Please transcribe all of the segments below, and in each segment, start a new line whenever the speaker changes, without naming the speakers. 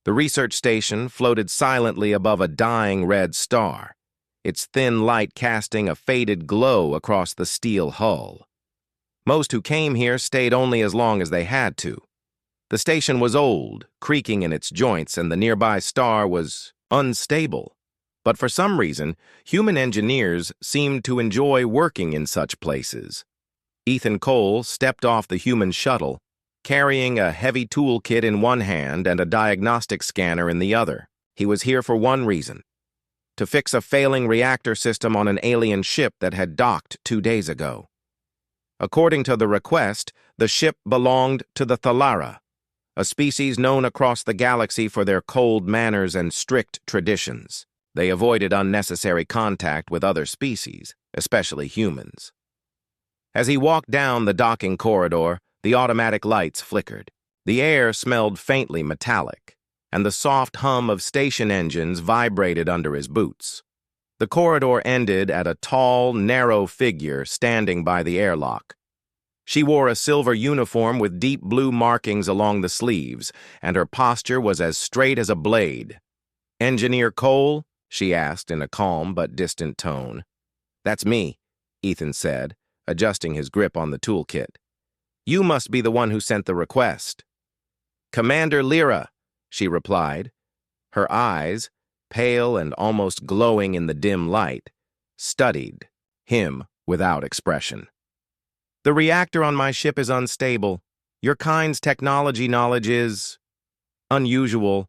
The research station floated silently above a dying red star, its thin light casting a faded glow across the steel hull. Most who came here stayed only as long as they had to. The station was old, creaking in its joints, and the nearby star was unstable. But for some reason, human engineers seemed to enjoy working in such places. Ethan Cole stepped off the human shuttle, carrying a heavy toolkit in one hand and a diagnostic scanner in the other. He was here for one reason: to fix a failing reactor system on an alien ship that had docked 2 days ago. According to the request, the ship belonged to the Thalara, a species known across the galaxy for their cold manners and strict traditions. They avoided unnecessary contact with other species, especially humans. As he walked down the docking corridor, the automatic lights flickered. The air smelled faintly metallic, and the soft hum of station engines vibrated under his boots. The corridor ended at a tall, narrow figure standing by the airlock. She wore a silver uniform with deep blue markings along the sleeves, and her posture was as straight as a blade. "Engineer Cole?" she asked in a calm but distant tone. "That's me," Ethan said, adjusting his grip on the toolkit. "You must be the one who sent the request." "Commander Lyra," she replied. Her eyes, pale and almost glowing in the dim light, studied him without expression. "The reactor on my ship is unstable. Your kind's technology knowledge is unusual.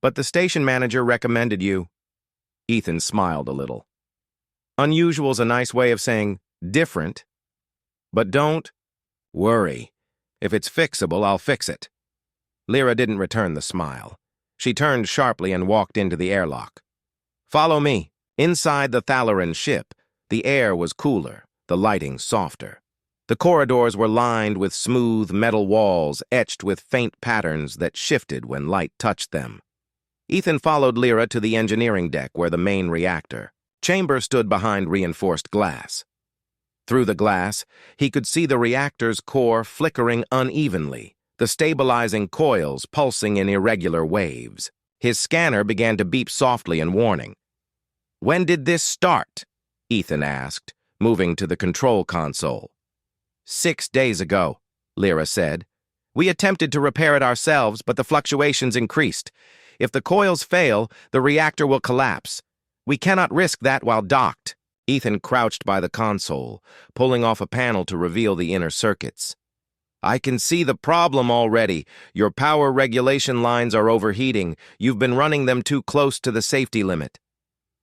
But the station manager recommended you." Ethan smiled a little. "Unusual's a nice way of saying different. But don't worry. If it's fixable, I'll fix it." Lyra didn't return the smile. She turned sharply and walked into the airlock. "Follow me." Inside the Thalaran ship, the air was cooler, the lighting softer. The corridors were lined with smooth metal walls etched with faint patterns that shifted when light touched them. Ethan followed Lyra to the engineering deck where the main reactor chamber stood behind reinforced glass. Through the glass, he could see the reactor's core flickering unevenly, the stabilizing coils pulsing in irregular waves. His scanner began to beep softly in warning. "When did this start?" Ethan asked, moving to the control console. 6 days ago, Lyra said. "We attempted to repair it ourselves, but the fluctuations increased. If the coils fail, the reactor will collapse. We cannot risk that while docked." Ethan crouched by the console, pulling off a panel to reveal the inner circuits. "I can see the problem already. Your power regulation lines are overheating. You've been running them too close to the safety limit."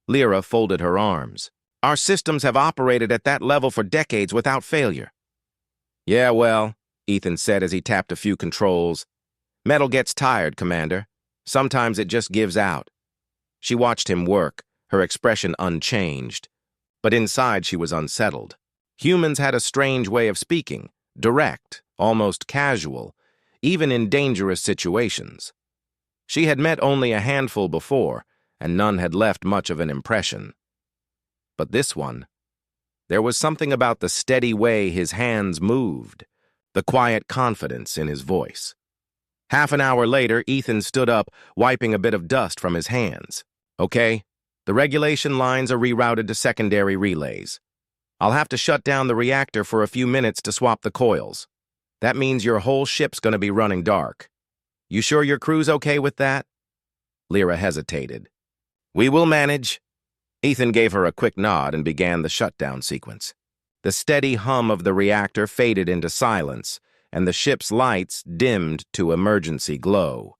Lyra folded her arms. "Our systems have operated at that level for decades without failure." "Yeah, well," Ethan said as he tapped a few controls. "Metal gets tired, Commander. Sometimes it just gives out." She watched him work, her expression unchanged. But inside she was unsettled. Humans had a strange way of speaking, direct, almost casual, even in dangerous situations. She had met only a handful before, and none had left much of an impression. But this one, there was something about the steady way his hands moved, the quiet confidence in his voice. Half an hour later, Ethan stood up, wiping a bit of dust from his hands. "Okay, the regulation lines are rerouted to secondary relays. I'll have to shut down the reactor for a few minutes to swap the coils. That means your whole ship's going to be running dark. You sure your crew's okay with that?" Lyra hesitated. "We will manage." Ethan gave her a quick nod and began the shutdown sequence. The steady hum of the reactor faded into silence, and the ship's lights dimmed to emergency glow.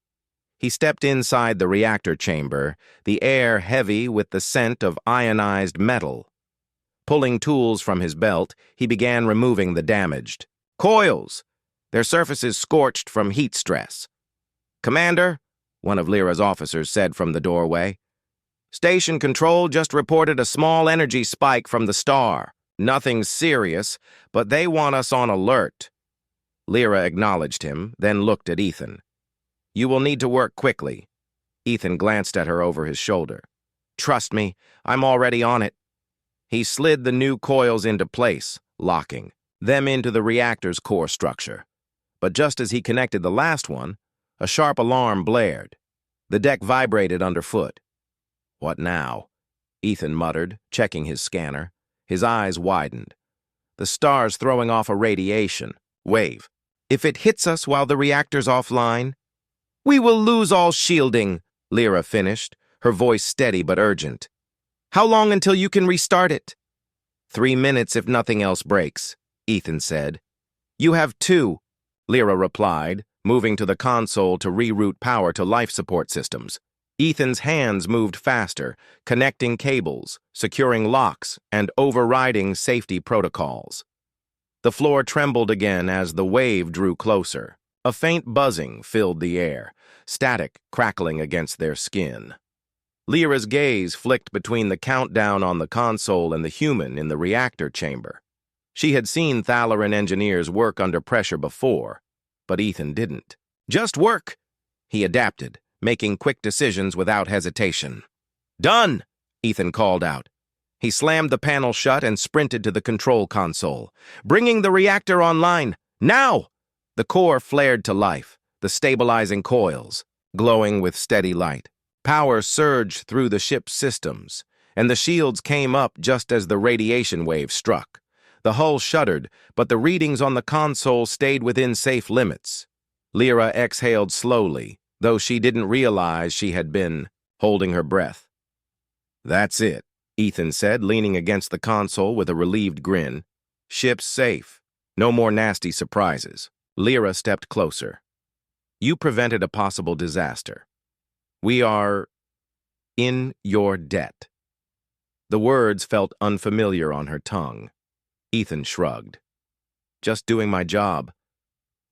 He stepped inside the reactor chamber, the air heavy with the scent of ionized metal. Pulling tools from his belt, he began removing the damaged coils, their surfaces scorched from heat stress. "Commander," one of Lyra's officers said from the doorway, "Station Control just reported a small energy spike from the star. Nothing serious, but they want us on alert." Lyra acknowledged him, then looked at Ethan. "You will need to work quickly." Ethan glanced at her over his shoulder. "Trust me, I'm already on it." He slid the new coils into place, locking them into the reactor's core structure. But just as he connected the last one, a sharp alarm blared. The deck vibrated underfoot. "What now?" Ethan muttered, checking his scanner. His eyes widened. "The star's throwing off a radiation wave. If it hits us while the reactor's offline, we will lose all shielding," Lyra finished, her voice steady but urgent. "How long until you can restart it?" 3 minutes if nothing else breaks," Ethan said. "You have 2, Lyra replied, moving to the console to reroute power to life support systems. Ethan's hands moved faster, connecting cables, securing locks, and overriding safety protocols. The floor trembled again as the wave drew closer. A faint buzzing filled the air, static crackling against their skin. Lyra's gaze flicked between the countdown on the console and the human in the reactor chamber. She had seen Thalaran engineers work under pressure before, but Ethan didn't. "Just work," he adapted, making quick decisions without hesitation. "Done," Ethan called out. He slammed the panel shut and sprinted to the control console. "Bringing the reactor online, now!" The core flared to life, the stabilizing coils, glowing with steady light. Power surged through the ship's systems, and the shields came up just as the radiation wave struck. The hull shuddered, but the readings on the console stayed within safe limits. Lyra exhaled slowly, though she didn't realize she had been holding her breath. "That's it," Ethan said, leaning against the console with a relieved grin. "Ship's safe. No more nasty surprises." Lyra stepped closer. "You prevented a possible disaster. We are in your debt." The words felt unfamiliar on her tongue. Ethan shrugged. "Just doing my job.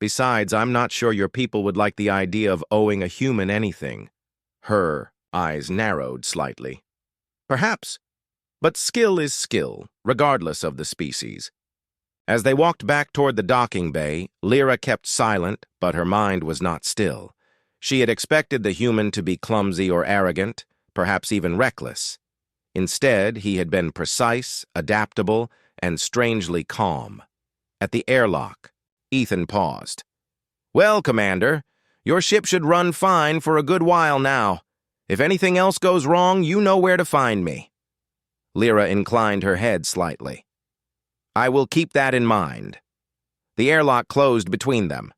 Besides, I'm not sure your people would like the idea of owing a human anything." Her eyes narrowed slightly. "Perhaps, but skill is skill, regardless of the species." As they walked back toward the docking bay, Lyra kept silent, but her mind was not still. She had expected the human to be clumsy or arrogant, perhaps even reckless. Instead, he had been precise, adaptable, and strangely calm. At the airlock, Ethan paused. "Well, Commander, your ship should run fine for a good while now. If anything else goes wrong, you know where to find me." Lyra inclined her head slightly. "I will keep that in mind." The airlock closed between them,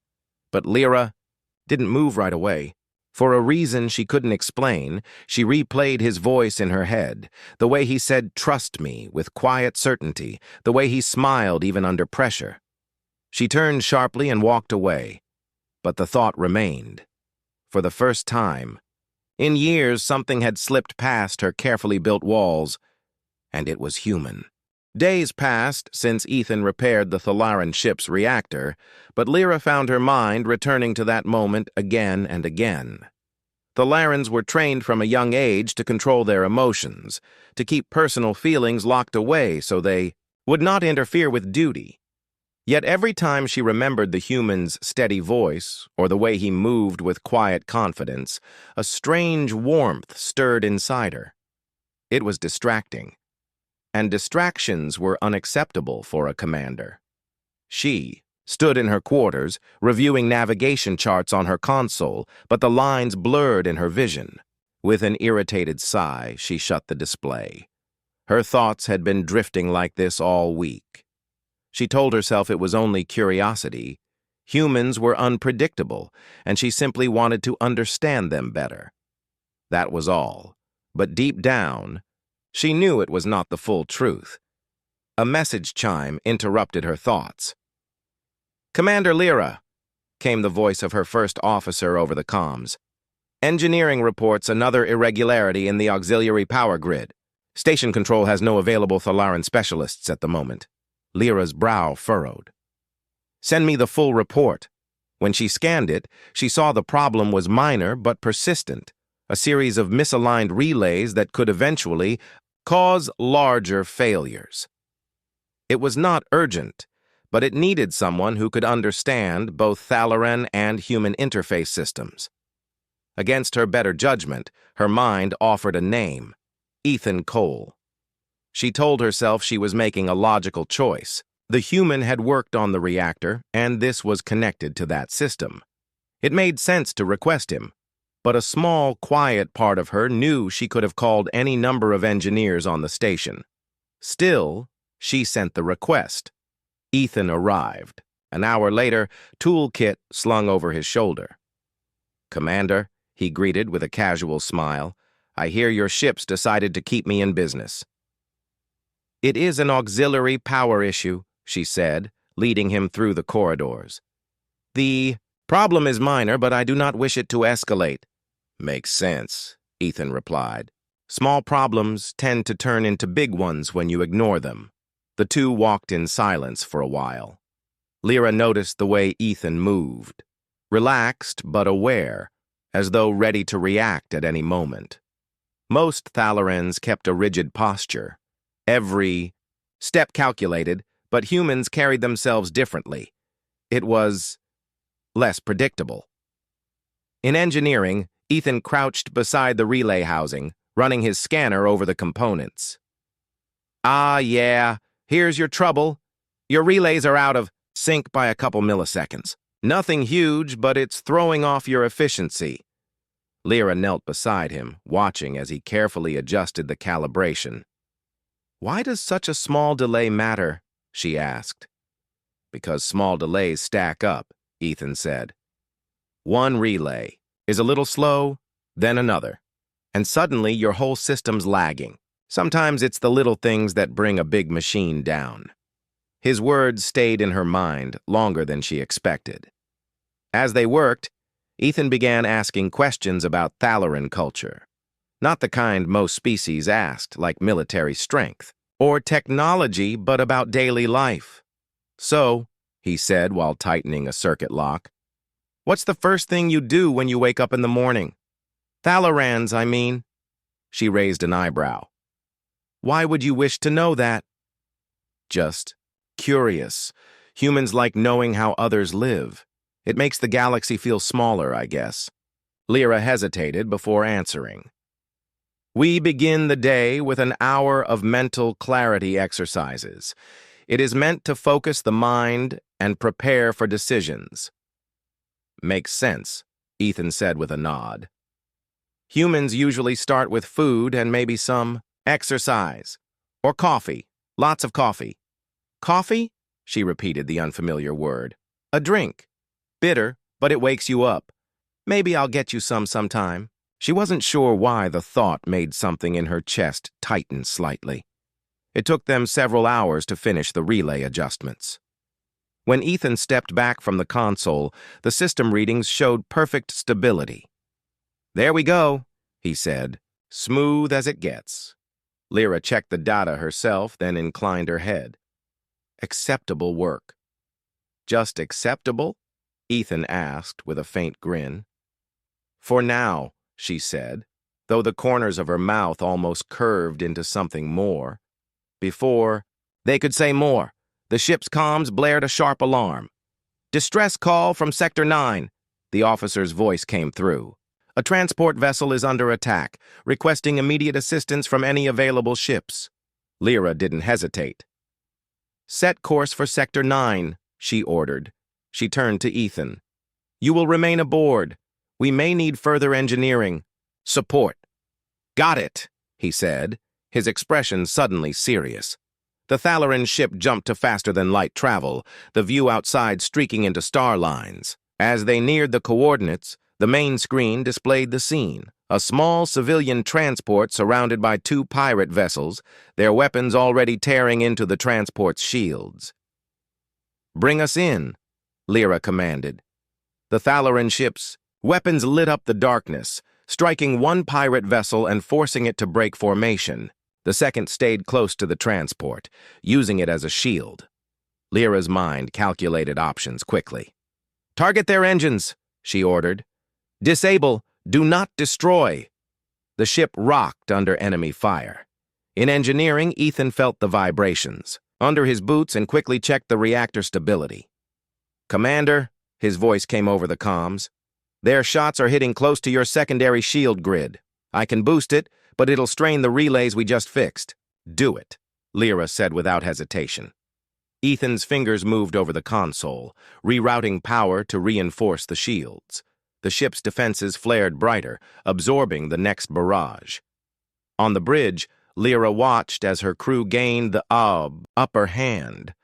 but Lyra didn't move right away. For a reason she couldn't explain, she replayed his voice in her head, the way he said, "Trust me," with quiet certainty, the way he smiled even under pressure. She turned sharply and walked away, but the thought remained. For the first time, in years, something had slipped past her carefully built walls, and it was human. Days passed since Ethan repaired the Thalaran ship's reactor, but Lyra found her mind returning to that moment again and again. Thalarans were trained from a young age to control their emotions, to keep personal feelings locked away so they would not interfere with duty. Yet every time she remembered the human's steady voice or the way he moved with quiet confidence, a strange warmth stirred inside her. It was distracting. And distractions were unacceptable for a commander. She stood in her quarters, reviewing navigation charts on her console, but the lines blurred in her vision. With an irritated sigh, she shut the display. Her thoughts had been drifting like this all week. She told herself it was only curiosity. Humans were unpredictable, and she simply wanted to understand them better. That was all. But deep down, she knew it was not the full truth. A message chime interrupted her thoughts. "Commander Lyra," came the voice of her first officer over the comms. "Engineering reports another irregularity in the auxiliary power grid. Station control has no available Thalaran specialists at the moment." Lyra's brow furrowed. "Send me the full report." When she scanned it, she saw the problem was minor but persistent, a series of misaligned relays that could eventually cause larger failures. It was not urgent, but it needed someone who could understand both Thalaran and human interface systems. Against her better judgment, her mind offered a name: Ethan Cole. She told herself she was making a logical choice. The human had worked on the reactor, and this was connected to that system. It made sense to request him, but a small, quiet part of her knew she could have called any number of engineers on the station. Still, she sent the request. Ethan arrived. An hour later, toolkit slung over his shoulder. "Commander," he greeted with a casual smile, "I hear your ships decided to keep me in business." "It is an auxiliary power issue," she said, leading him through the corridors. "The problem is minor, but I do not wish it to escalate." "Makes sense," Ethan replied. "Small problems tend to turn into big ones when you ignore them." The two walked in silence for a while. Lyra noticed the way Ethan moved, relaxed but aware, as though ready to react at any moment. Most Thalorans kept a rigid posture, every step calculated, but humans carried themselves differently. It was less predictable. In engineering, Ethan crouched beside the relay housing, running his scanner over the components. "Ah, yeah, here's your trouble. Your relays are out of sync by a couple milliseconds. Nothing huge, but it's throwing off your efficiency." Lyra knelt beside him, watching as he carefully adjusted the calibration. "Why does such a small delay matter?" she asked. "Because small delays stack up," Ethan said. "One relay is a little slow, then another, and suddenly your whole system's lagging. Sometimes it's the little things that bring a big machine down." His words stayed in her mind longer than she expected. As they worked, Ethan began asking questions about Thaloran culture. Not the kind most species asked, like military strength or technology, but about daily life. "So," he said while tightening a circuit lock, "what's the first thing you do when you wake up in the morning?" "Thalorans, I mean." She raised an eyebrow. "Why would you wish to know that?" "Just curious. Humans like knowing how others live. It makes the galaxy feel smaller, I guess." Lyra hesitated before answering. "We begin the day with an hour of mental clarity exercises. It is meant to focus the mind and prepare for decisions." "Makes sense," Ethan said with a nod. "Humans usually start with food and maybe some exercise. Or coffee. Lots of coffee." "Coffee?" She repeated the unfamiliar word. "A drink. Bitter, but it wakes you up. Maybe I'll get you some sometime." She wasn't sure why the thought made something in her chest tighten slightly. It took them several hours to finish the relay adjustments. When Ethan stepped back from the console, the system readings showed perfect stability. "There we go," he said, "smooth as it gets." Lyra checked the data herself, then inclined her head. "Acceptable work." "Just acceptable?" Ethan asked with a faint grin. "For now," she said, though the corners of her mouth almost curved into something more. Before they could say more, the ship's comms blared a sharp alarm. "Distress call from Sector 9, the officer's voice came through. "A transport vessel is under attack, requesting immediate assistance from any available ships." Lyra didn't hesitate. "Set course for Sector 9, she ordered. She turned to Ethan. "You will remain aboard. We may need further engineering support." "Got it," he said, his expression suddenly serious. The Thaloran ship jumped to faster-than-light travel, the view outside streaking into star lines. As they neared the coordinates, the main screen displayed the scene. A small civilian transport surrounded by two pirate vessels, their weapons already tearing into the transport's shields. "Bring us in," Lyra commanded. The Thaloran ship's weapons lit up the darkness, striking one pirate vessel and forcing it to break formation. The second stayed close to the transport, using it as a shield. Lyra's mind calculated options quickly. "Target their engines," she ordered. "Disable, do not destroy." The ship rocked under enemy fire. In engineering, Ethan felt the vibrations under his boots and quickly checked the reactor stability. "Commander," his voice came over the comms, "their shots are hitting close to your secondary shield grid. I can boost it, but it'll strain the relays we just fixed." "Do it," Lyra said without hesitation. Ethan's fingers moved over the console, rerouting power to reinforce the shields. The ship's defenses flared brighter, absorbing the next barrage. On the bridge, Lyra watched as her crew gained the upper hand.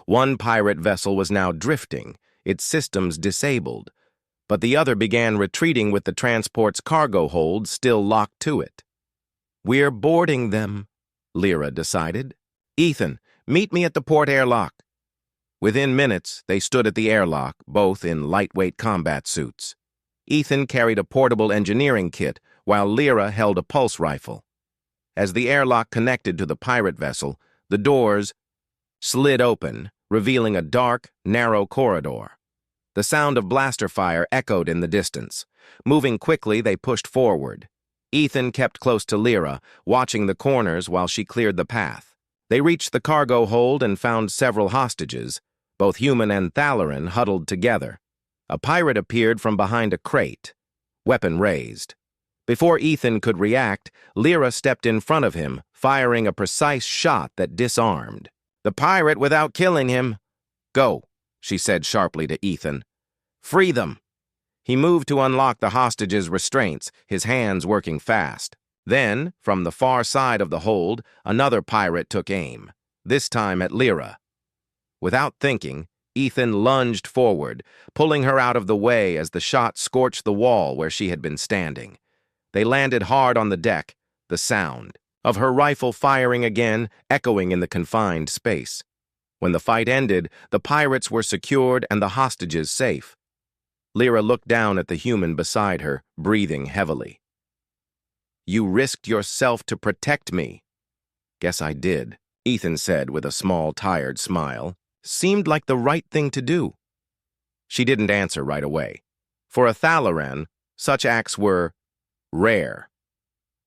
One pirate vessel was now drifting, its systems disabled, but the other began retreating with the transport's cargo hold still locked to it. "We're boarding them," Lyra decided. "Ethan, meet me at the port airlock." Within minutes, they stood at the airlock, both in lightweight combat suits. Ethan carried a portable engineering kit, while Lyra held a pulse rifle. As the airlock connected to the pirate vessel, the doors slid open, revealing a dark, narrow corridor. The sound of blaster fire echoed in the distance. Moving quickly, they pushed forward. Ethan kept close to Lyra, watching the corners while she cleared the path. They reached the cargo hold and found several hostages, both human and Thalaran, huddled together. A pirate appeared from behind a crate, weapon raised. Before Ethan could react, Lyra stepped in front of him, firing a precise shot that disarmed the pirate without killing him. "Go," she said sharply to Ethan. "Free them." He moved to unlock the hostages' restraints, his hands working fast. Then, from the far side of the hold, another pirate took aim, this time at Lyra. Without thinking, Ethan lunged forward, pulling her out of the way as the shot scorched the wall where she had been standing. They landed hard on the deck, the sound of her rifle firing again echoing in the confined space. When the fight ended, the pirates were secured and the hostages safe. Lyra looked down at the human beside her, breathing heavily. "You risked yourself to protect me." "Guess I did," Ethan said with a small, tired smile. "Seemed like the right thing to do." She didn't answer right away. For a Thalaran, such acts were rare.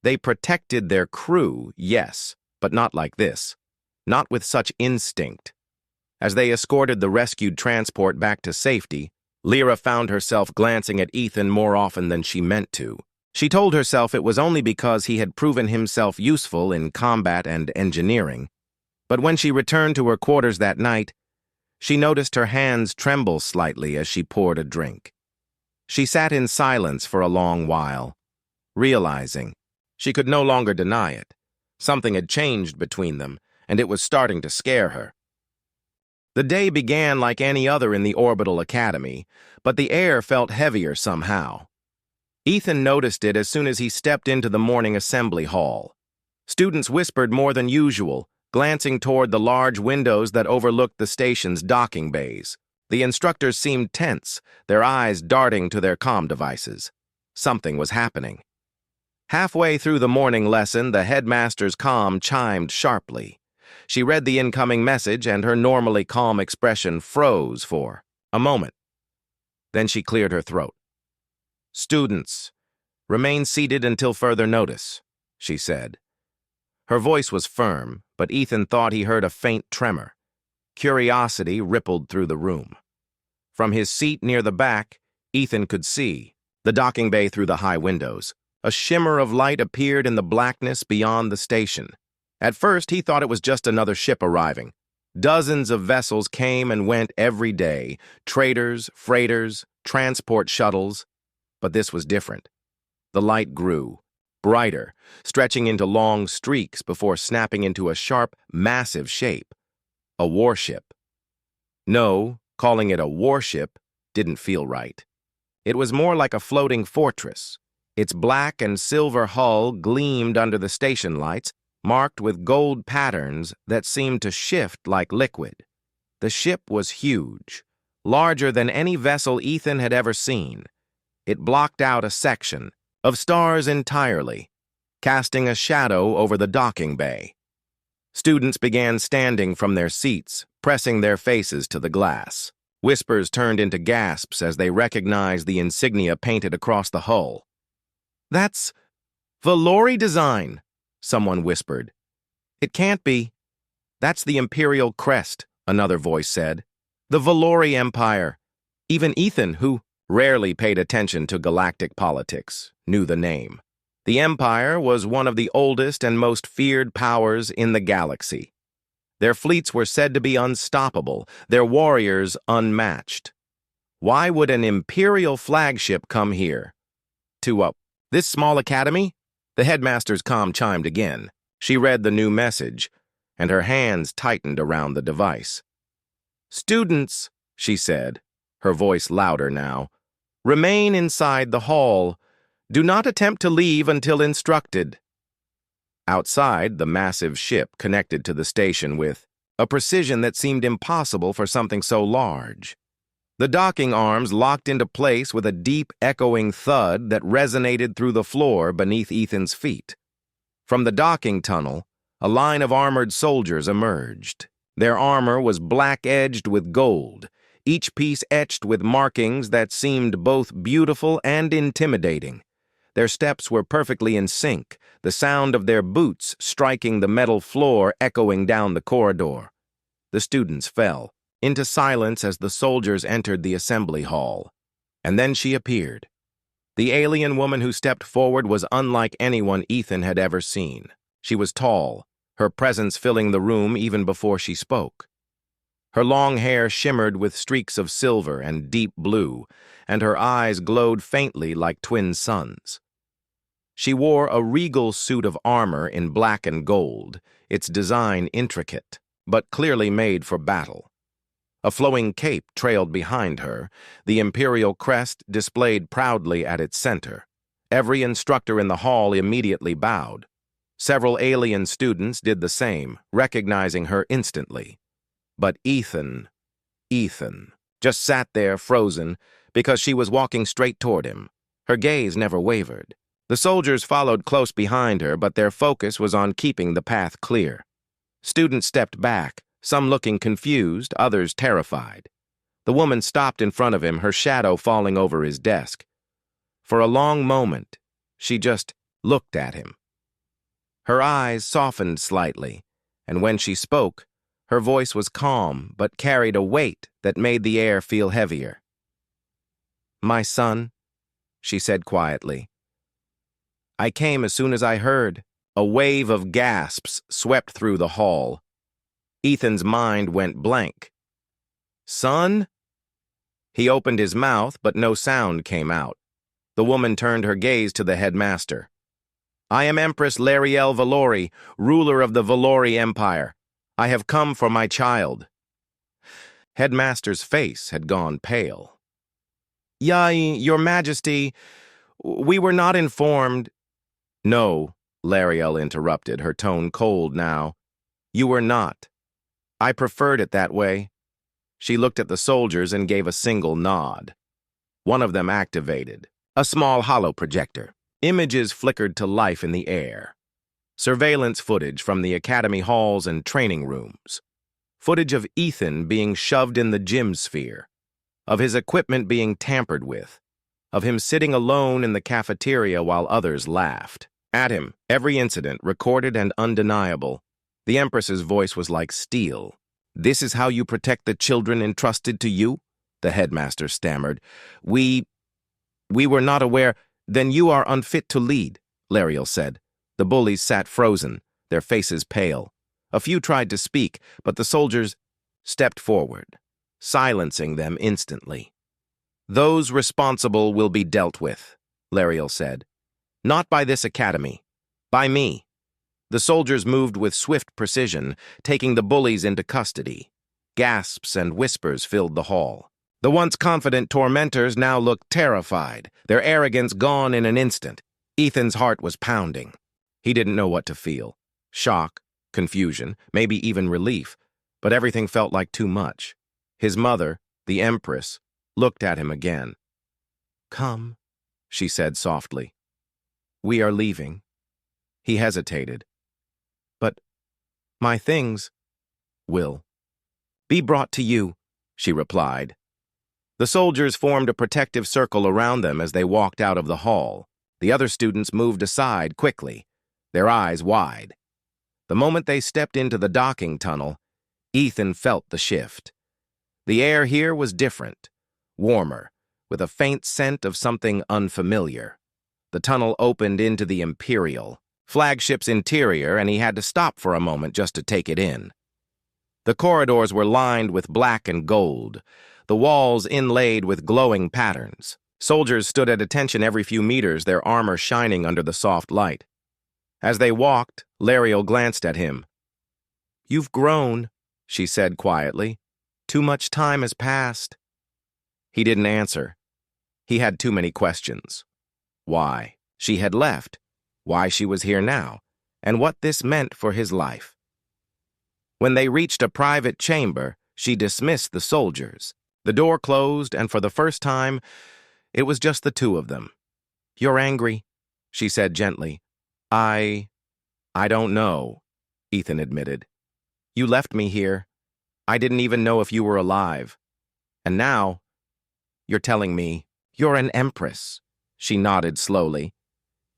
They protected their crew, yes, but not like this. Not with such instinct. As they escorted the rescued transport back to safety, Lyra found herself glancing at Ethan more often than she meant to. She told herself it was only because he had proven himself useful in combat and engineering. But when she returned to her quarters that night, she noticed her hands tremble slightly as she poured a drink. She sat in silence for a long while, realizing she could no longer deny it. Something had changed between them, and it was starting to scare her. The day began like any other in the orbital academy, but the air felt heavier somehow. Ethan noticed it as soon as he stepped into the morning assembly hall. Students whispered more than usual, glancing toward the large windows that overlooked the station's docking bays. The instructors seemed tense, their eyes darting to their comm devices. Something was happening. Halfway through the morning lesson, the headmaster's comm chimed sharply. She read the incoming message, and her normally calm expression froze for a moment. Then she cleared her throat. "Students, remain seated until further notice," she said. Her voice was firm, but Ethan thought he heard a faint tremor. Curiosity rippled through the room. From his seat near the back, Ethan could see the docking bay through the high windows. A shimmer of light appeared in the blackness beyond the station. At first, he thought it was just another ship arriving. Dozens of vessels came and went every day, traders, freighters, transport shuttles. But this was different. The light grew, brighter, stretching into long streaks before snapping into a sharp, massive shape. A warship. No, calling it a warship didn't feel right. It was more like a floating fortress. Its black and silver hull gleamed under the station lights, marked with gold patterns that seemed to shift like liquid. The ship was huge, larger than any vessel Ethan had ever seen. It blocked out a section of stars entirely, casting a shadow over the docking bay. Students began standing from their seats, pressing their faces to the glass. Whispers turned into gasps as they recognized the insignia painted across the hull. "That's Valori design," someone whispered. "It can't be." "That's the Imperial crest," another voice said. "The Valori Empire." Even Ethan, who rarely paid attention to galactic politics, knew the name. The Empire was one of the oldest and most feared powers in the galaxy. Their fleets were said to be unstoppable, their warriors unmatched. Why would an Imperial flagship come here? To this small academy? The headmaster's comm chimed again. She read the new message, and her hands tightened around the device. "Students," she said, her voice louder now, "remain inside the hall. Do not attempt to leave until instructed." Outside, the massive ship connected to the station with a precision that seemed impossible for something so large. The docking arms locked into place with a deep, echoing thud that resonated through the floor beneath Ethan's feet. From the docking tunnel, a line of armored soldiers emerged. Their armor was black-edged with gold, each piece etched with markings that seemed both beautiful and intimidating. Their steps were perfectly in sync, the sound of their boots striking the metal floor echoing down the corridor. The students fell into silence as the soldiers entered the assembly hall. And then she appeared. The alien woman who stepped forward was unlike anyone Ethan had ever seen. She was tall, her presence filling the room even before she spoke. Her long hair shimmered with streaks of silver and deep blue, and her eyes glowed faintly like twin suns. She wore a regal suit of armor in black and gold, its design intricate, but clearly made for battle. A flowing cape trailed behind her, the imperial crest displayed proudly at its center. Every instructor in the hall immediately bowed. Several alien students did the same, recognizing her instantly. But Ethan just sat there frozen because she was walking straight toward him. Her gaze never wavered. The soldiers followed close behind her, but their focus was on keeping the path clear. Students stepped back, some looking confused, others terrified. The woman stopped in front of him, her shadow falling over his desk. For a long moment, she just looked at him. Her eyes softened slightly, and when she spoke, her voice was calm but carried a weight that made the air feel heavier. "My son," she said quietly. "I came as soon as I heard." A wave of gasps swept through the hall. Ethan's mind went blank. "Son?" He opened his mouth, but no sound came out. The woman turned her gaze to the headmaster. "I am Empress Lariel Valori, ruler of the Valori Empire. I have come for my child." Headmaster's face had gone pale. Your Majesty, we were not informed." "No," Lariel interrupted, her tone cold now. "You were not. I preferred it that way." She looked at the soldiers and gave a single nod. One of them activated, a small holo projector. Images flickered to life in the air. Surveillance footage from the academy halls and training rooms. Footage of Ethan being shoved in the gym sphere. Of his equipment being tampered with. Of him sitting alone in the cafeteria while others laughed. At him, every incident recorded and undeniable. The Empress's voice was like steel. "This is how you protect the children entrusted to you?" the headmaster stammered. We were not aware." "Then you are unfit to lead," Lariel said. The bullies sat frozen, their faces pale. A few tried to speak, but the soldiers stepped forward, silencing them instantly. "Those responsible will be dealt with," Lariel said. "Not by this academy. By me." The soldiers moved with swift precision, taking the bullies into custody. Gasps and whispers filled the hall. The once confident tormentors now looked terrified, their arrogance gone in an instant. Ethan's heart was pounding. He didn't know what to feel. Shock, confusion, maybe even relief, but everything felt like too much. His mother, the Empress, looked at him again. "Come," she said softly. "We are leaving." He hesitated. "But my things will be brought to you," she replied. The soldiers formed a protective circle around them as they walked out of the hall. The other students moved aside quickly, their eyes wide. The moment they stepped into the docking tunnel, Ethan felt the shift. The air here was different, warmer, with a faint scent of something unfamiliar. The tunnel opened into the Imperial flagship's interior, and he had to stop for a moment just to take it in. The corridors were lined with black and gold. the walls inlaid with glowing patterns. Soldiers stood at attention every few meters, their armor shining under the soft light. As they walked, Lariel glanced at him. "You've grown," she said quietly. "Too much time has passed." He didn't answer. He had too many questions. Why she had left, why she was here now, and what this meant for his life. When they reached a private chamber, she dismissed the soldiers. The door closed, and for the first time, it was just the two of them. "You're angry," she said gently. I don't know," Ethan admitted. "You left me here. I didn't even know if you were alive. And now, you're telling me you're an empress." She nodded slowly.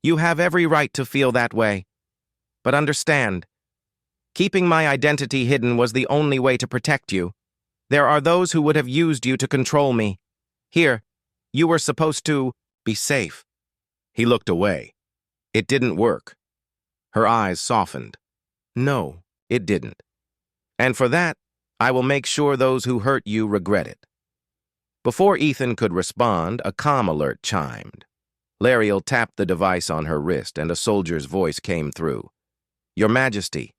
"You have every right to feel that way. But understand, keeping my identity hidden was the only way to protect you. There are those who would have used you to control me. Here, you were supposed to be safe." He looked away. It didn't work. Her eyes softened. "No, it didn't. And for that, I will make sure those who hurt you regret it." Before Ethan could respond, a comm alert chimed. Lariel tapped the device on her wrist, and a soldier's voice came through. "Your Majesty,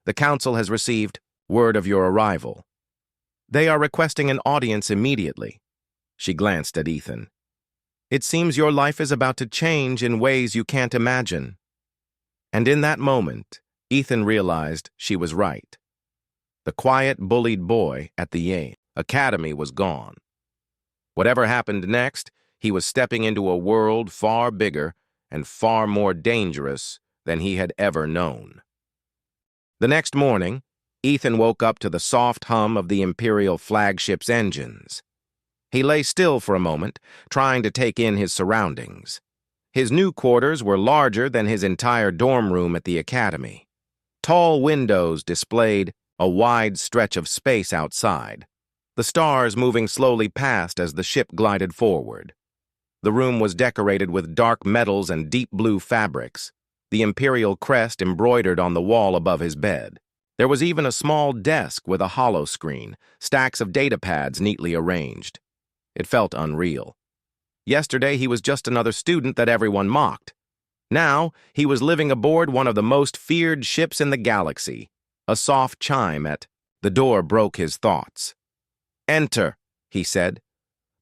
the Council has received word of your arrival. They are requesting an audience immediately." She glanced at Ethan. "It seems your life is about to change in ways you can't imagine." And in that moment, Ethan realized she was right. The quiet, bullied boy at the Yale Academy was gone. Whatever happened next, he was stepping into a world far bigger and far more dangerous than he had ever known. The next morning, Ethan woke up to the soft hum of the Imperial flagship's engines. He lay still for a moment, trying to take in his surroundings. His new quarters were larger than his entire dorm room at the academy. Tall windows displayed a wide stretch of space outside, the stars moving slowly past as the ship glided forward. The room was decorated with dark metals and deep blue fabrics, the Imperial crest embroidered on the wall above his bed. There was even a small desk with a hollow screen, stacks of datapads neatly arranged. It felt unreal. Yesterday, he was just another student that everyone mocked. Now, he was living aboard one of the most feared ships in the galaxy. A soft chime at the door broke his thoughts. "Enter," he said.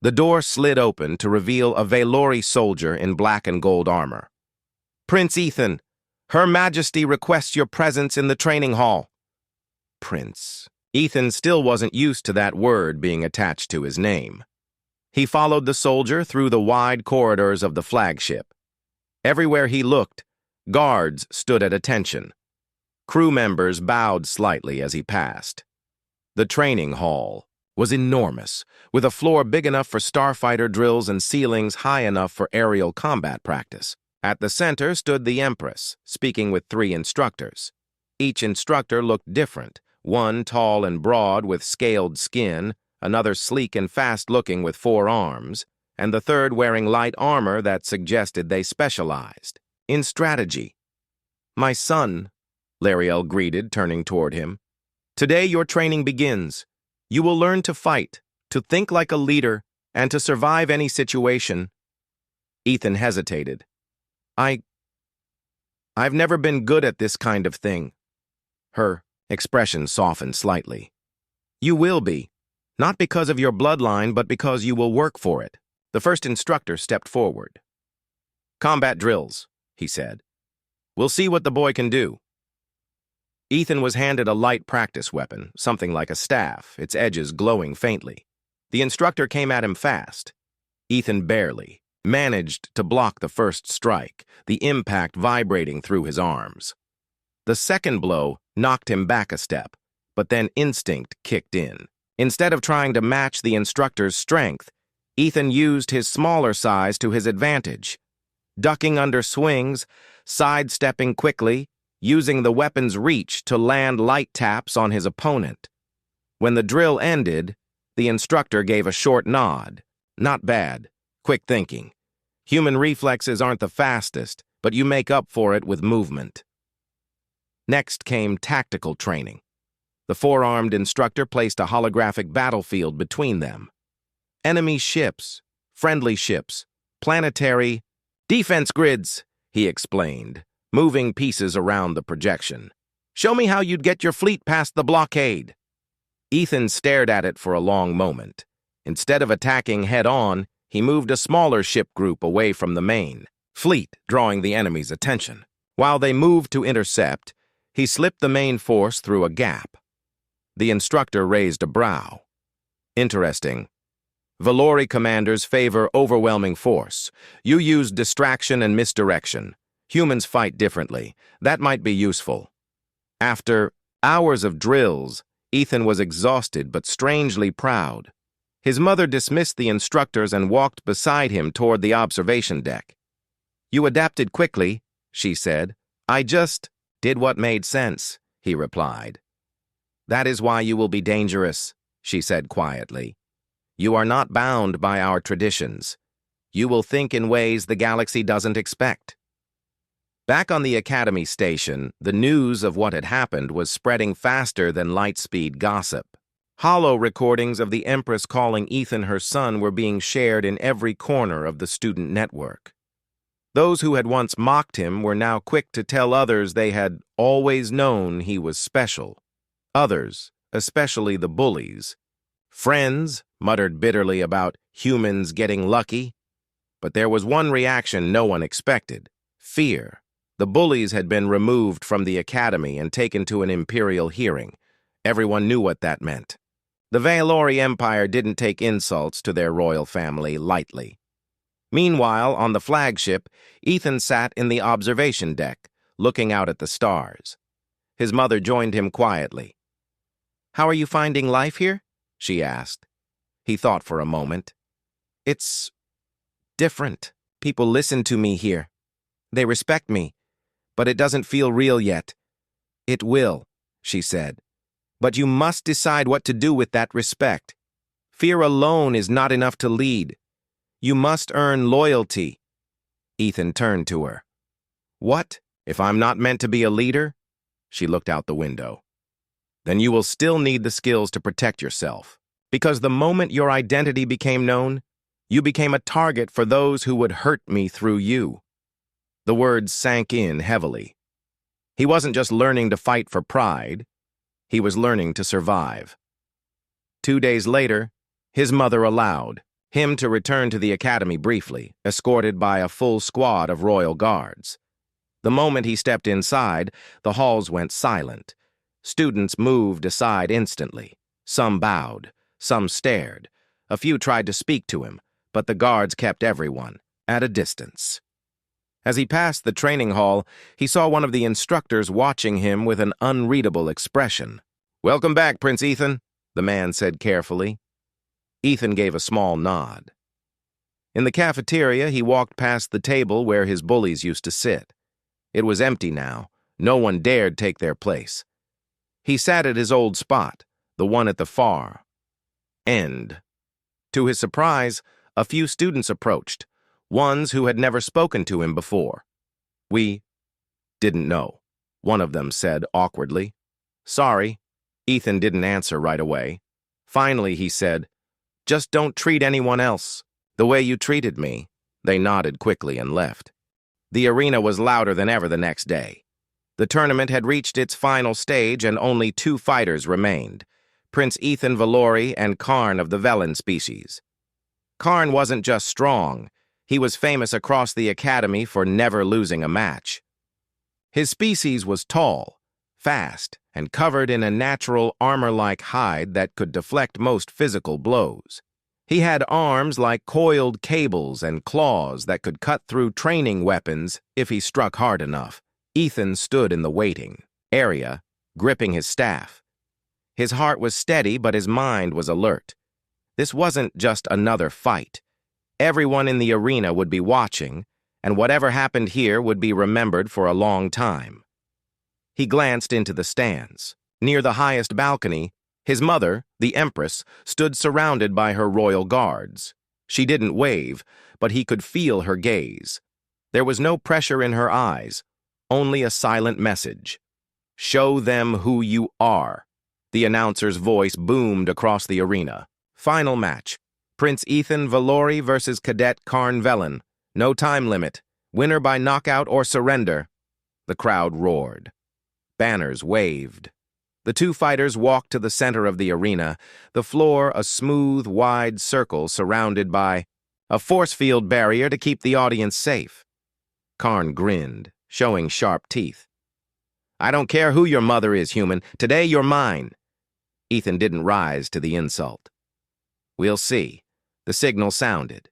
The door slid open to reveal a Valori soldier in black and gold armor. "Prince Ethan, Her Majesty requests your presence in the training hall." Prince. Ethan still wasn't used to that word being attached to his name. He followed the soldier through the wide corridors of the flagship. Everywhere he looked, guards stood at attention. Crew members bowed slightly as he passed. The training hall was enormous, with a floor big enough for starfighter drills and ceilings high enough for aerial combat practice. At the center stood the Empress, speaking with 3 instructors. Each instructor looked different, one tall and broad with scaled skin, another sleek and fast-looking with 4 arms, and the third wearing light armor that suggested they specialized in strategy. "My son," Lariel greeted, turning toward him. "Today your training begins. You will learn to fight, to think like a leader, and to survive any situation." Ethan hesitated. I've never been good at this kind of thing." Her expression softened slightly. "You will be, not because of your bloodline, but because you will work for it." The first instructor stepped forward. "Combat drills," he said. "We'll see what the boy can do." Ethan was handed a light practice weapon, something like a staff, its edges glowing faintly. The instructor came at him fast. Ethan barely managed to block the first strike, the impact vibrating through his arms. The second blow knocked him back a step, but then instinct kicked in. Instead of trying to match the instructor's strength, Ethan used his smaller size to his advantage, ducking under swings, sidestepping quickly, using the weapon's reach to land light taps on his opponent. When the drill ended, the instructor gave a short nod. "Not bad. Quick thinking. Human reflexes aren't the fastest, but you make up for it with movement." Next came tactical training. The 4-armed instructor placed a holographic battlefield between them. Enemy ships, friendly ships, planetary defense grids, he explained, moving pieces around the projection. Show me how you'd get your fleet past the blockade. Ethan stared at it for a long moment. Instead of attacking head-on, he moved a smaller ship group away from the main fleet, drawing the enemy's attention. While they moved to intercept, he slipped the main force through a gap. The instructor raised a brow. Interesting. Valori commanders favor overwhelming force. You use distraction and misdirection. Humans fight differently. That might be useful. After hours of drills, Ethan was exhausted but strangely proud. His mother dismissed the instructors and walked beside him toward the observation deck. You adapted quickly, she said. I just did what made sense, he replied. That is why you will be dangerous, she said quietly. You are not bound by our traditions. You will think in ways the galaxy doesn't expect. Back on the Academy station, the news of what had happened was spreading faster than light-speed gossip. Hollow recordings of the Empress calling Ethan her son were being shared in every corner of the student network. Those who had once mocked him were now quick to tell others they had always known he was special. Others, especially the bullies. Friends muttered bitterly about humans getting lucky. But there was one reaction no one expected: fear. The bullies had been removed from the Academy and taken to an imperial hearing. Everyone knew what that meant. The Valori Empire didn't take insults to their royal family lightly. Meanwhile, on the flagship, Ethan sat in the observation deck, looking out at the stars. His mother joined him quietly. "How are you finding life here?" she asked. He thought for a moment. "It's different. People listen to me here. They respect me. But it doesn't feel real yet." "It will," she said. "But you must decide what to do with that respect. Fear alone is not enough to lead. You must earn loyalty." Ethan turned to her. "What, if I'm not meant to be a leader?" She looked out the window. "Then you will still need the skills to protect yourself. Because the moment your identity became known, you became a target for those who would hurt me through you." The words sank in heavily. He wasn't just learning to fight for pride. He was learning to survive. 2 days later, his mother allowed him to return to the Academy briefly, escorted by a full squad of royal guards. The moment he stepped inside, the halls went silent. Students moved aside instantly. Some bowed, some stared. A few tried to speak to him, but the guards kept everyone at a distance. As he passed the training hall, he saw one of the instructors watching him with an unreadable expression. "Welcome back, Prince Ethan," the man said carefully. Ethan gave a small nod. In the cafeteria, he walked past the table where his bullies used to sit. It was empty now. No one dared take their place. He sat at his old spot, the one at the far end. To his surprise, a few students approached, ones who had never spoken to him before. "We didn't know," one of them said awkwardly. "Sorry." Ethan didn't answer right away. Finally, he said, "Just don't treat anyone else the way you treated me." They nodded quickly and left. The arena was louder than ever the next day. The tournament had reached its final stage and only 2 fighters remained: Prince Ethan Valori and Karn of the Velen species. Karn wasn't just strong. He was famous across the Academy for never losing a match. His species was tall, fast, and covered in a natural armor-like hide that could deflect most physical blows. He had arms like coiled cables and claws that could cut through training weapons if he struck hard enough. Ethan stood in the waiting area, gripping his staff. His heart was steady, but his mind was alert. This wasn't just another fight. Everyone in the arena would be watching, and whatever happened here would be remembered for a long time. He glanced into the stands. Near the highest balcony, his mother, the Empress, stood surrounded by her royal guards. She didn't wave, but he could feel her gaze. There was no pressure in her eyes, only a silent message. "Show them who you are." The announcer's voice boomed across the arena. Final match: Prince Ethan Valori versus Cadet Karn Velen. No time limit. Winner by knockout or surrender. The crowd roared. Banners waved. The two fighters walked to the center of the arena, the floor a smooth, wide circle surrounded by a force field barrier to keep the audience safe. Karn grinned, showing sharp teeth. I don't care who your mother is, human. Today you're mine. Ethan didn't rise to the insult. We'll see. The signal sounded.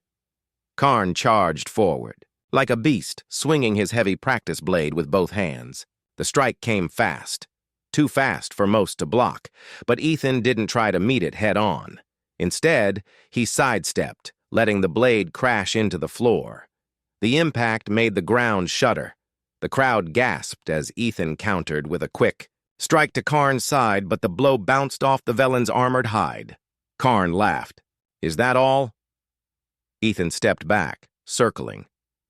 Karn charged forward, like a beast, swinging his heavy practice blade with both hands. The strike came fast. Too fast for most to block, but Ethan didn't try to meet it head-on. Instead, he sidestepped, letting the blade crash into the floor. The impact made the ground shudder. The crowd gasped as Ethan countered with a quick strike to Karn's side, but the blow bounced off the Velen's armored hide. Karn laughed. Is that all? Ethan stepped back, circling.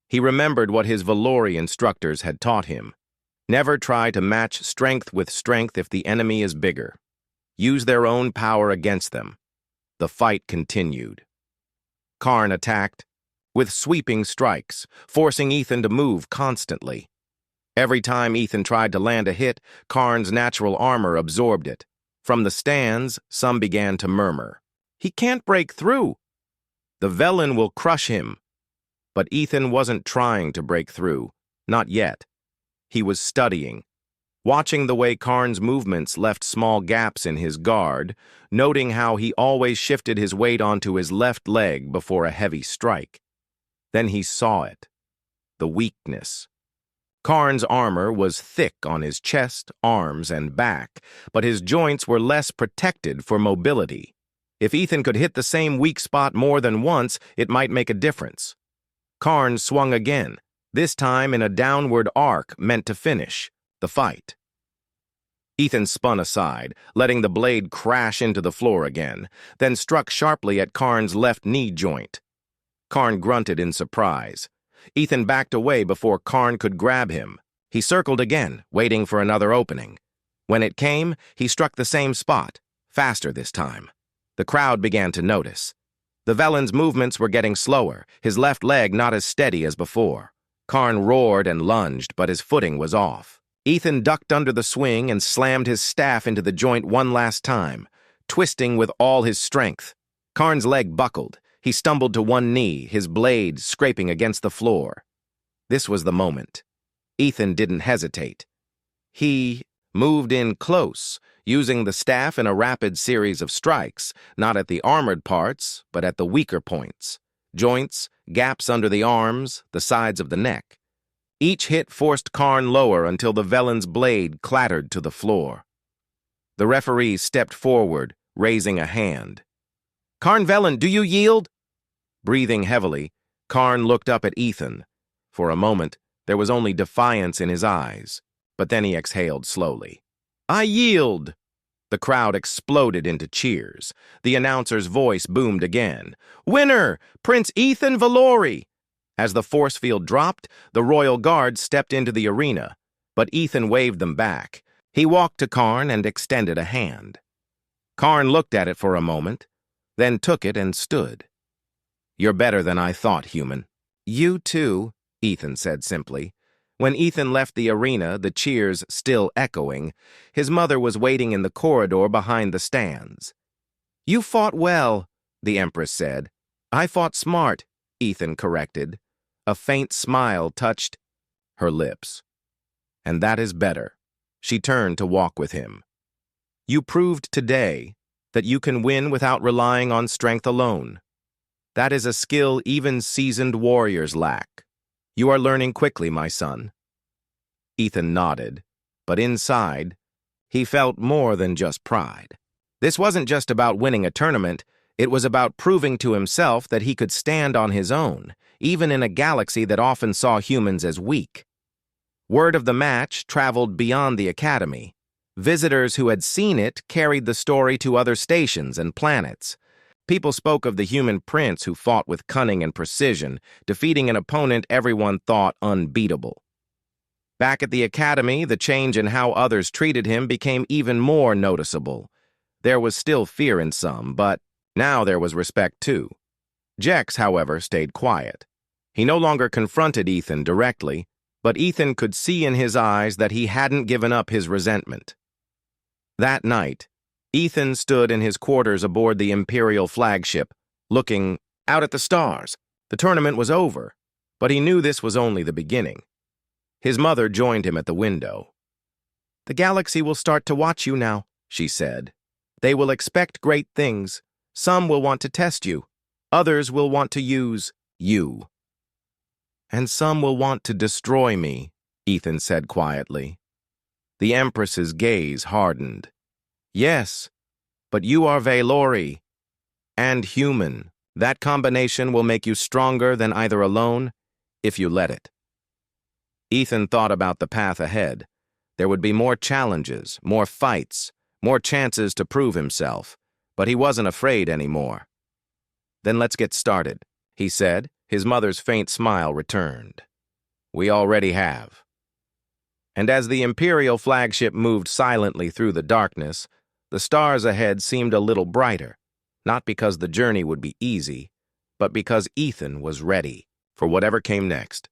He remembered what his Valori instructors had taught him. Never try to match strength with strength if the enemy is bigger. Use their own power against them. The fight continued. Karn attacked with sweeping strikes, forcing Ethan to move constantly. Every time Ethan tried to land a hit, Karn's natural armor absorbed it. From the stands, some began to murmur. He can't break through. The Velen will crush him. But Ethan wasn't trying to break through. Not yet. He was studying, watching the way Karn's movements left small gaps in his guard, noting how he always shifted his weight onto his left leg before a heavy strike. Then he saw it. The weakness. Karn's armor was thick on his chest, arms, and back, but his joints were less protected for mobility. If Ethan could hit the same weak spot more than once, it might make a difference. Karn swung again, this time in a downward arc meant to finish the fight. Ethan spun aside, letting the blade crash into the floor again, then struck sharply at Karn's left knee joint. Karn grunted in surprise. Ethan backed away before Karn could grab him. He circled again, waiting for another opening. When it came, he struck the same spot, faster this time. The crowd began to notice. The Velen's movements were getting slower, his left leg not as steady as before. Karn roared and lunged, but his footing was off. Ethan ducked under the swing and slammed his staff into the joint one last time, twisting with all his strength. Karn's leg buckled. He stumbled to one knee, his blade scraping against the floor. This was the moment. Ethan didn't hesitate. He moved in close, using the staff in a rapid series of strikes, not at the armored parts, but at the weaker points. Joints, gaps under the arms, the sides of the neck. Each hit forced Karn lower until the Velen's blade clattered to the floor. The referee stepped forward, raising a hand. Karn Velen, do you yield? Breathing heavily, Karn looked up at Ethan. For a moment, there was only defiance in his eyes, but then he exhaled slowly. I yield! The crowd exploded into cheers. The announcer's voice boomed again. Winner! Prince Ethan Valori! As the force field dropped, the royal guard stepped into the arena, but Ethan waved them back. He walked to Karn and extended a hand. Karn looked at it for a moment, then took it and stood. You're better than I thought, human. You too, Ethan said simply. When Ethan left the arena, the cheers still echoing, his mother was waiting in the corridor behind the stands. You fought well, the Empress said. I fought smart, Ethan corrected. A faint smile touched her lips. And that is better. She turned to walk with him. You proved today that you can win without relying on strength alone. That is a skill even seasoned warriors lack. You are learning quickly, my son. Ethan nodded, but inside, he felt more than just pride. This wasn't just about winning a tournament, it was about proving to himself that he could stand on his own, even in a galaxy that often saw humans as weak. Word of the match traveled beyond the academy. Visitors who had seen it carried the story to other stations and planets. People spoke of the human prince who fought with cunning and precision, defeating an opponent everyone thought unbeatable. Back at the academy, the change in how others treated him became even more noticeable. There was still fear in some, but now there was respect too. Jex, however, stayed quiet. He no longer confronted Ethan directly, but Ethan could see in his eyes that he hadn't given up his resentment. That night, Ethan stood in his quarters aboard the Imperial flagship, looking out at the stars. The tournament was over, but he knew this was only the beginning. His mother joined him at the window. "The galaxy will start to watch you now," she said. "They will expect great things. Some will want to test you. Others will want to use you. And some will want to destroy me," Ethan said quietly. The Empress's gaze hardened. "Yes, but you are Valori and human. That combination will make you stronger than either alone, if you let it." Ethan thought about the path ahead. There would be more challenges, more fights, more chances to prove himself, but he wasn't afraid anymore. "Then let's get started," he said. His mother's faint smile returned. "We already have." And as the Imperial flagship moved silently through the darkness, the stars ahead seemed a little brighter, not because the journey would be easy, but because Ethan was ready for whatever came next.